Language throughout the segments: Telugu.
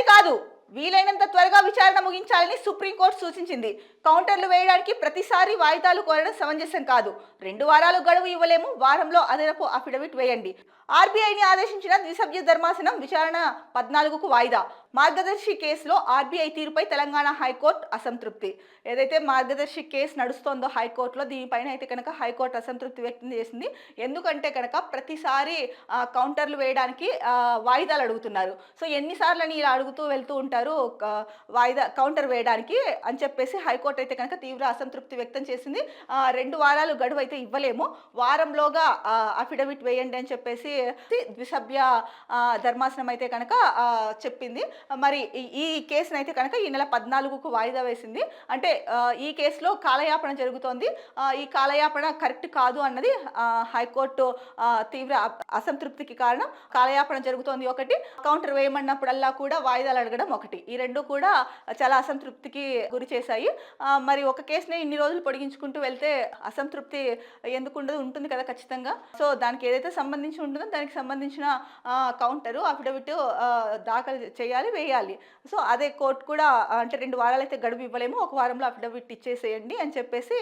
ఇప్పుడని కాదు, వీలైనంత త్వరగా విచారణ ముగించాలని సుప్రీంకోర్టు సూచించింది. కౌంటర్లు వేయడానికి ప్రతిసారి వాయిదాలు కోరడం సమంజసం కాదు. 2 వారాలు గడువు ఇవ్వలేము, వారంలో అదనపు అఫిడవిట్ వేయండి. ఆర్బీఐని ఆదేశించిన ద్విసభ్య ధర్మాసనం విచారణ 14కు వాయిదా. మార్గదర్శి కేసులో ఆర్బీఐ తీరుపై తెలంగాణ హైకోర్టు అసంతృప్తి. ఏదైతే మార్గదర్శి కేసు నడుస్తోందో హైకోర్టులో, దీనిపైన అయితే కనుక హైకోర్టు అసంతృప్తి వ్యక్తం చేసింది. ఎందుకంటే కనుక ప్రతిసారి కౌంటర్లు వేయడానికి వాయిదాలు అడుగుతున్నారు. సో ఎన్నిసార్లని ఇలా అడుగుతూ వెళ్తూ ఉంటారు వాయిదా కౌంటర్ వేయడానికి అని చెప్పేసి హైకోర్టు అయితే కనుక తీవ్ర అసంతృప్తి వ్యక్తం చేసింది. 2 వారాలు గడువు అయితే ఇవ్వలేము, వారంలోగా అఫిడవిట్ వేయండి అని చెప్పేసి ద్విసభ్య ధర్మాసనం అయితే కనుక చెప్పింది. మరి ఈ కేసును అయితే కనుక ఈ నెల 14కు వాయిదా వేసింది. అంటే ఈ కేసులో కాలయాపన జరుగుతోంది. ఈ కాలయాపన కరెక్ట్ కాదు అన్నది హైకోర్టు తీవ్ర అసంతృప్తికి కారణం. కాలయాపన జరుగుతోంది ఒకటి, కౌంటర్ వేయమన్నప్పుడల్లా కూడా వాయిదాలు అడగడం ఒకటి. ఈ రెండు కూడా చాలా అసంతృప్తికి గురి చేశాయి. మరి ఒక కేసుని ఇన్ని రోజులు పొడిగించుకుంటూ వెళ్తే అసంతృప్తి ఎందుకు ఉండదు, ఉంటుంది కదా ఖచ్చితంగా. సో దానికి ఏదైతే సంబంధించి ఉంటుందో దానికి సంబంధించిన కౌంటరు అఫిడవిట్ దాఖలు చేయాలి, వేయాలి. సో అదే కోర్టు కూడా అంటే 2 వారాలు అయితే గడువు ఇవ్వలేము, 1 వారంలో అఫిడవిట్ ఇచ్చేసేయండి అని చెప్పేసి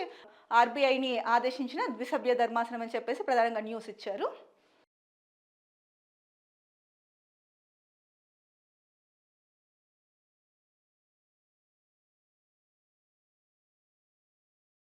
ఆర్బీఐని ఆదేశించిన ద్విసభ్య ధర్మాసనం అని చెప్పేసి ప్రధానంగా న్యూస్ ఇచ్చారు.